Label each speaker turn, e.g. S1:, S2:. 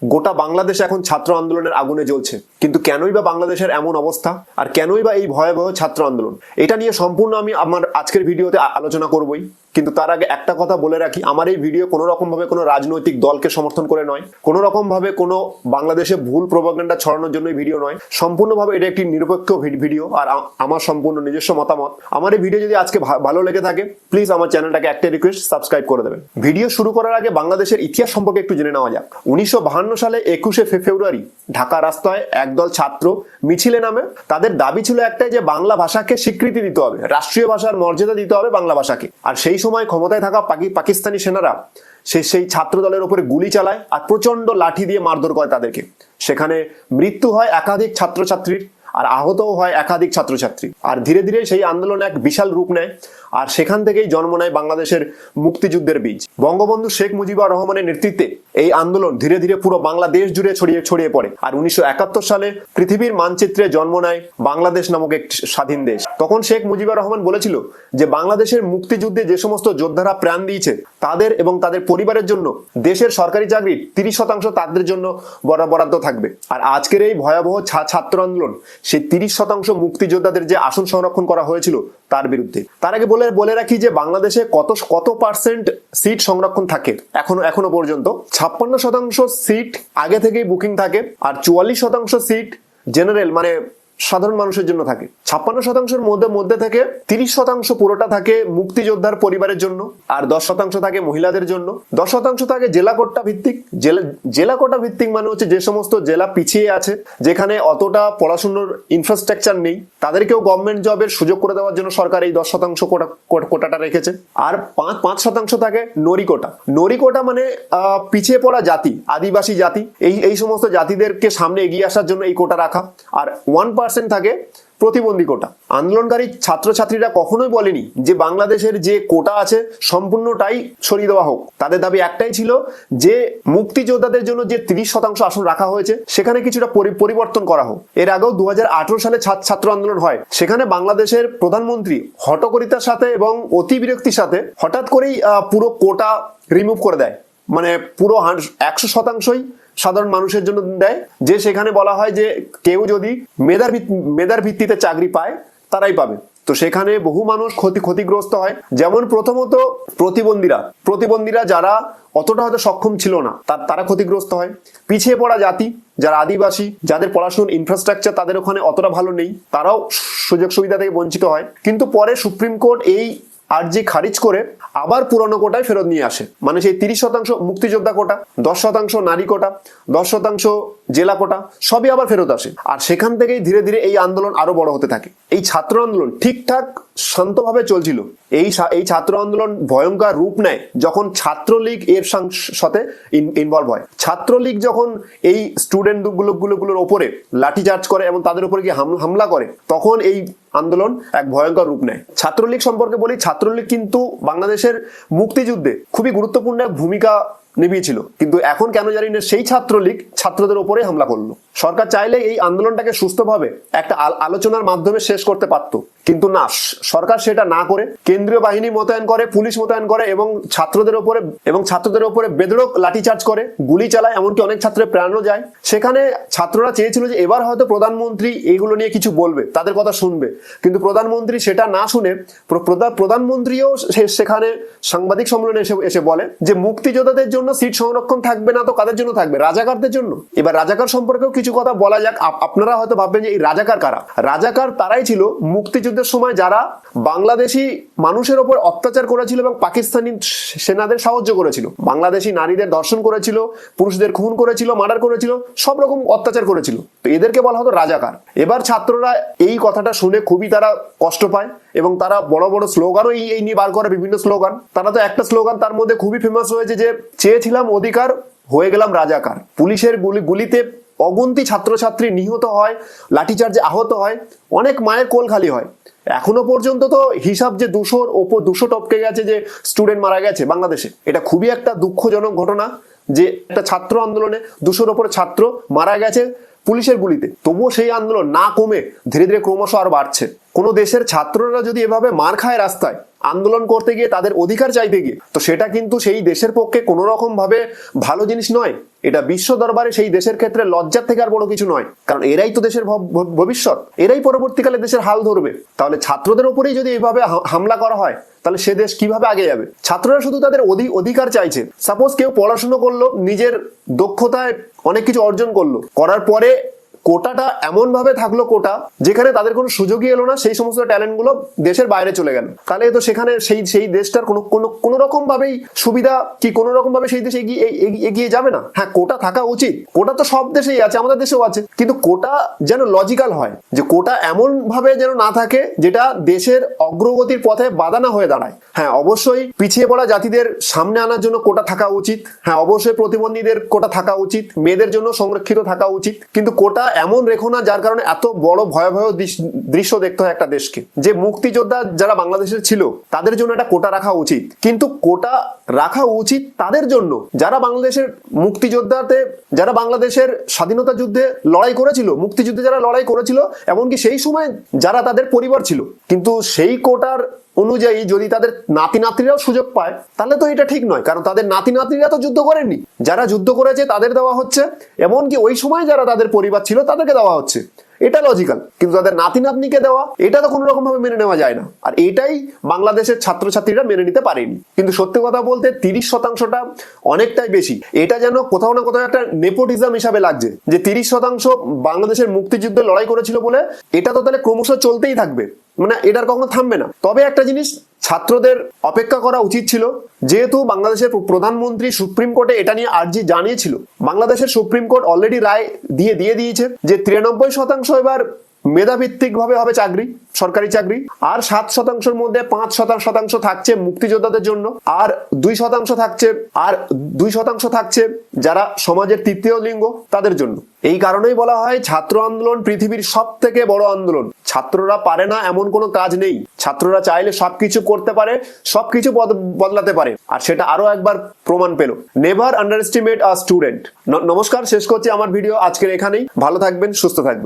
S1: গোটা বাংলাদেশে এখন ছাত্র আন্দোলনের আগুনে জ্বলছে, কিন্তু কেনই বা বাংলাদেশের এমন অবস্থা, আর কেনই বা এই ভয়াবহ ছাত্র আন্দোলন, এটা নিয়ে সম্পূর্ণ আমি আমার আজকের ভিডিওতে আলোচনা করবই। কিন্তু তার আগে একটা কথা বলে রাখি, আমার এই ভিডিও কোনো রকম ভাবে কোনো রাজনৈতিক দলকে সমর্থন করে নয়, কোনো রকম ভাবে কোনো বাংলাদেশে ভুল প্রপাগান্ডা ছড়ানোর জন্য ভিডিও নয়। সম্পূর্ণভাবে এটা একটি নিরপেক্ষ ভিডিও, আর আমার সম্পূর্ণ নিজস্ব মতামত। আমার এই ভিডিও যদি আজকে ভালো লেগে থাকে, প্লিজ আমার চ্যানেলটাকে একটা রিকোয়েস্ট, সাবস্ক্রাইব করে দেবেন। ভিডিও শুরু করার আগে বাংলাদেশের ইতিহাস সম্পর্কে একটু জেনে নেওয়া যাক। 1952 সালে 21শে ফেব্রুয়ারি ঢাকা রাস্তায় একদল ছাত্র মিছিলে নামে। তাদের দাবি ছিল একটাই, যে বাংলা ভাষাকে স্বীকৃতি দিতে হবে, রাষ্ট্রীয় ভাষার মর্যাদা দিতে হবে বাংলা ভাষাকে। আর সেই সময় ক্ষমতায় থাকা পাকিস্তানি সেনারা সেই ছাত্র দলের উপরে গুলি চালায় আর প্রচন্ড লাঠি দিয়ে মারধর করে তাদেরকে। সেখানে মৃত্যু হয় একাধিক ছাত্রছাত্রীর, আর আহতও হয় একাধিক ছাত্রছাত্রী। আর ধীরে ধীরে সেই আন্দোলন এক বিশাল রূপ নেয়, আর সেখান থেকেই জন্ম নেয় বাংলাদেশের মুক্তিযুদ্ধের বীজ। বঙ্গবন্ধু শেখ মুজিবুর রহমানের নেতৃত্বে এই আন্দোলন ধীরে ধীরে পুরো বাংলাদেশ জুড়ে ছড়িয়ে পড়ে। আর 1971 সালে পৃথিবীর মানচিত্রে জন্ম নেয় বাংলাদেশ নামক একটি স্বাধীন দেশ। তখন শেখ মুজিবুর রহমান বলেছিল যে বাংলাদেশের মুক্তিযুদ্ধে যে সমস্ত যোদ্ধারা প্রাণ দিয়েছে তাদের এবং তাদের পরিবারের জন্য দেশের সরকারি চাকরির 30% তাদের জন্য বরাদ্দ থাকবে। আর আজকের এই ভয়াবহ ছাত্র আন্দোলন সেই 30% মুক্তিযোদ্ধাদের যে আসন সংরক্ষণ করা হয়েছিল তার বিরুদ্ধে। তার আগে বলে রাখি যে বাংলাদেশে কত পার্সেন্ট সিট সংরক্ষণ থাকে এখনো পর্যন্ত। 56% সিট আগে থেকেই বুকিং থাকে, আর 44% সিট জেনারেল মানে সাধারণ মানুষের জন্য থাকে। 56%-এর মধ্যে থেকে 30% পুরোটা থাকে মুক্তিযোদ্ধার পরিবারের জন্য, আর 10% থাকে মহিলাদের জন্য। 10% থাকে জেলা কোটা ভিত্তিক। জেলা কোটা ভিত্তিক মানে হচ্ছে যে সমস্ত জেলা পিছিয়ে আছে, যেখানে অতটা পড়াশোনার ইনফ্রাস্ট্রাকচার নেই, তাদেরকেও গভর্নমেন্ট জবের সুযোগ করে দেওয়ার জন্য সরকার এই 10% কোটাটা রেখেছে। আর 5% থাকে নরি কোটা। নরি কোটা মানে পিছিয়ে পড়া জাতি, আদিবাসী জাতি, এই সমস্ত জাতিদেরকে সামনে এগিয়ে আসার জন্য এই কোটা রাখা। আর 1% থাকে প্রতিবন্ধী কোটা। আন্দোলনকারী ছাত্রছাত্রীরা কখনোই বলেনি যে বাংলাদেশের যে কোটা আছে সম্পূর্ণটাই সরিয়ে দেওয়া হোক। তাদের দাবি একটাই ছিল যে মুক্তিযোদ্ধাদের জন্য যে 30% আসন রাখা হয়েছে সেখানে কিছুটা পরিবর্তন করা হোক। এর আগেও 2018 সালে ছাত্র আন্দোলন হয়, সেখানে বাংলাদেশের প্রধানমন্ত্রী হঠকরিতার সাথে এবং অতি বিরক্তির সাথে হঠাৎ করেই পুরো কোটা রিমুভ করে দেয়, মানে পুরো 100%ই সাধারণ মানুষের জন্য দেয়। যে সেখানে বলা হয় যে কেউ যদি মেধার ভিত্তিতে চাকরি পায় তারাই পাবে। তো সেখানে বহু মানুষ ক্ষতিগ্রস্ত হয়। যেমন প্রথমত প্রতিবন্ধীরা যারা অতটা হয়তো সক্ষম ছিল না তারা ক্ষতিগ্রস্ত হয়। পিছিয়ে পড়া জাতি যারা আদিবাসী, যাদের পড়াশোনার ইনফ্রাস্ট্রাকচার তাদের ওখানে অতটা ভালো নেই, তারাও সুযোগ সুবিধা থেকে বঞ্চিত হয়। কিন্তু পরে সুপ্রিম কোর্ট এই আর্জি খারিজ করে আবার পুরনো কোটায় ফেরত নিয়ে আসে। মানে সেই 30% মুক্তিযোদ্ধা কোটা, 10% নারী কোটা, 10% জেলা কোটা সবই আবার ফেরত আসে। আর সেখান থেকেই ধীরে ধীরে এই আন্দোলন আরো বড় হতে থাকে। এই ছাত্র আন্দোলন ঠিকঠাক শান্তভাবে চলছিল। এই ছাত্র আন্দোলন ভয়ঙ্কর রূপ নেয় যখন ছাত্রলীগ এর সাথে ইনভলভ হয়। ছাত্রলীগ যখন এই স্টুডেন্ট গুলোর ওপরে লাঠিচার্জ করে এবং তাদের উপরে গিয়ে হামলা করে, তখন এই আন্দোলন এক ভয়ঙ্কর রূপ নেয়। ছাত্রলীগ সম্পর্কে বলি, ছাত্রলীগ কিন্তু বাংলাদেশের মুক্তিযুদ্ধে খুবই গুরুত্বপূর্ণ ভূমিকা নিভিয়েছিল, কিন্তু এখন কেন জানি না সেই ছাত্রলীগ ছাত্রদের উপরে হামলা করলো। সরকার চাইলে এই আন্দোলনটাকে সুস্থভাবে একটা আলোচনার মাধ্যমে শেষ করতে পারতো, কিন্তু না, সরকার সেটা না করে কেন্দ্রীয় বাহিনী মোতায়েন করে, পুলিশ মোতায়েন করে এবং ছাত্রদের উপরে বেধড়ক লাঠিচার্জ করে, গুলি চালায়, এমনকি অনেক ছাত্রের প্রাণও যায়। সেখানে ছাত্ররা চেয়েছিল যে এবার হয়তো প্রধানমন্ত্রী এগুলো নিয়ে কিছু বলবে, তাদের কথা শুনবে, কিন্তু প্রধানমন্ত্রী সেটা না শুনে প্রধানমন্ত্রীও সেখানে সাংবাদিক সম্মেলনে এসে বলে যে মুক্তিযোদ্ধাদের জন্য সিট সংরক্ষণ থাকবে না তো কাদের জন্য থাকবে? রাজাকারদের জন্য। এবার রাজাকার সম্পর্কেও কিছু কথা বলা যাক। আপনারা হয়তো ভাববেন যে এই রাজাকার কারা? রাজাকার তারাই ছিল মুক্তিযুদ্ধের সময় যারা বাংলাদেশি মানুষের উপর অত্যাচার করেছিল এবং পাকিস্তানি সেনাদের সাহায্য করেছিল। বাংলাদেশি নারীদের ধর্ষণ করেছিল, পুরুষদের খুন করেছিল, মার্ডার করেছিল, সব রকম অত্যাচার করেছিল। তো এদেরকে বলা হতো রাজাকার। এবার ছাত্ররা এই কথাটা শুনে খুবই তারা কষ্ট পায় এবং তারা বড় বড় স্লোগানও এই নিয়ে বার করে, বিভিন্ন স্লোগান। তারা তো একটা স্লোগান তার মধ্যে খুবই ফেমাস হয়েছে যে চেয়েছিলাম অধিকার, হয়ে গেলাম রাজাকার। পুলিশের গুলিতে অগুন্তি ছাত্রছাত্রী নিহত হয়, লাঠিচার্জে আহত হয়, অনেক মায়ের কোল খালি হয়। এখনো পর্যন্ত তো হিসাব যে 200-র ওপর 200 টপকে গেছে যে স্টুডেন্ট মারা গেছে বাংলাদেশে। এটা খুবই একটা দুঃখজনক ঘটনা যে একটা ছাত্র আন্দোলনে 200-র ওপরে ছাত্র মারা গেছে পুলিশের গুলিতে। তবুও সেই আন্দোলন না কমে ধীরে ধীরে ক্রমশ আরো বাড়ছে। কোনো দেশের ছাত্ররা যদি এভাবে মার খায় রাস্তায়, আন্দোলন করতে গিয়ে, তাদের অধিকার চাইতে গিয়ে, তো সেটা কিন্তু সেই দেশের পক্ষে কোনো রকম ভাবে ভালো জিনিস নয়। এটা বিশ্ব দরবারে সেই দেশের ক্ষেত্রে লজ্জার থেকে আর বড় কিছু নয়, কারণ এরাই তো দেশের ভবিষ্যৎ, এরাই পরবর্তীকালে দেশের হাল ধরবে। তাহলে ছাত্রদের উপরেই যদি এইভাবে হামলা করা হয়, তাহলে সে দেশ কিভাবে আগে যাবে? ছাত্ররা শুধু তাদের অধিকার চাইছে। সাপোজ কেউ পড়াশোনা করলো, নিজের দক্ষতায় অনেক কিছু অর্জন করলো, করার পরে কোটাটা এমন ভাবে থাকলো, কোটা যেখানে তাদের কোনো সুযোগই এলো না, সেই সমস্ত ট্যালেন্ট গুলো দেশের বাইরে চলে গেল, তাহলে তো সেখানে সেই দেশটার কোনো রকম ভাবেই সুবিধা কি কোনো রকম ভাবে সেই দেশ এগিয়ে যাবে না। হ্যাঁ, কোটা থাকা উচিত, কোটা তো সব দেশেই আছে, আমাদের দেশেও আছে, কিন্তু কোটা যেন লজিক্যাল হয়, যে কোটা এমন ভাবে যেন না থাকে যেটা দেশের অগ্রগতির পথে বাধা না হয়ে দাঁড়ায়। হ্যাঁ, অবশ্যই পিছিয়ে পড়া জাতিদের সামনে আনার জন্য কোটা থাকা উচিত। হ্যাঁ, অবশ্যই প্রতিবন্ধীদের কোটা থাকা উচিত, মেয়েদের জন্য সংরক্ষিত থাকা উচিত, কিন্তু কোটা এমন রেখো না যার কারণে এত বড় ভয়াবহ দৃশ্য দেখতে হয় একটা দেশকে। যে মুক্তিযোদ্ধা যারা বাংলাদেশের ছিল তাদের জন্য একটা কোটা রাখা উচিত, কিন্তু কোটা রাখা উচিত তাদের জন্য যারা বাংলাদেশের মুক্তিযোদ্ধাতে, যারা বাংলাদেশের স্বাধীনতা যুদ্ধে লড়াই করেছিল, মুক্তিযুদ্ধে যারা লড়াই করেছিল, এমনকি সেই সময় যারা তাদের পরিবার ছিল। কিন্তু সেই কোটার অনুযায়ী যদি তাদের নাতি নাতনিরাও সুযোগ পায়, তাহলে তো এটা ঠিক নয়, কারণ তাদের নাতি নাতনিরা তো যুদ্ধ করেননি। যারা যুদ্ধ করেছে তাদের দেওয়া হচ্ছে, এমনকি ওই সময় যারা তাদের পরিবার ছিল তাদেরকে দেওয়া হচ্ছে, এটা লজিক্যাল। কিন্তু তাদের নাতি নাতনিকে দেওয়া, এটা তো কোনো রকম ভাবে মেনে নেওয়া যায় না। আর এটাই বাংলাদেশের ছাত্রছাত্রীরা মেনে নিতে পারেনি। কিন্তু সত্যি কথা বলতে 30%টা অনেকটাই বেশি। এটা যেন কোথাও না কোথাও একটা নেপোটিজম হিসাবে লাগছে, যে 30% বাংলাদেশের মুক্তিযুদ্ধে লড়াই করেছিল বলে এটা তো তাহলে ক্রমশ চলতেই থাকবে, মানে এটার কখনো থামবে না। তবে একটা জিনিস ছাত্রদের অপেক্ষা করা উচিত ছিল, যেহেতু বাংলাদেশের প্রধানমন্ত্রী সুপ্রিম কোর্টে এটা নিয়ে আর্জি জানিয়েছিল, বাংলাদেশের সুপ্রিম কোর্ট অলরেডি রায় দিয়ে দিয়েছে যে 93% এবার মেধাভিত্তিক ভাবে হবে চাকরি, সরকারি চাকরি, আর 7%-এর মধ্যে 5% থাকছে মুক্তিযোদ্ধাদের জন্য, আর 2% থাকছে যারা সমাজের তৃতীয় লিঙ্গ তাদের জন্য। এই কারণেই বলা হয় ছাত্র আন্দোলন পৃথিবীর সব থেকে বড় আন্দোলন। ছাত্ররা পারে না এমন কোনো কাজ নেই, ছাত্ররা চাইলে সবকিছু করতে পারে, সবকিছু বদলাতে পারে, আর সেটা আরো একবার প্রমাণ পেল। নেভার আন্ডার এস্টিমেট আ স্টুডেন্ট। নমস্কার, শেষ করছি আমার ভিডিও আজকের এখানেই। ভালো থাকবেন, সুস্থ থাকবেন।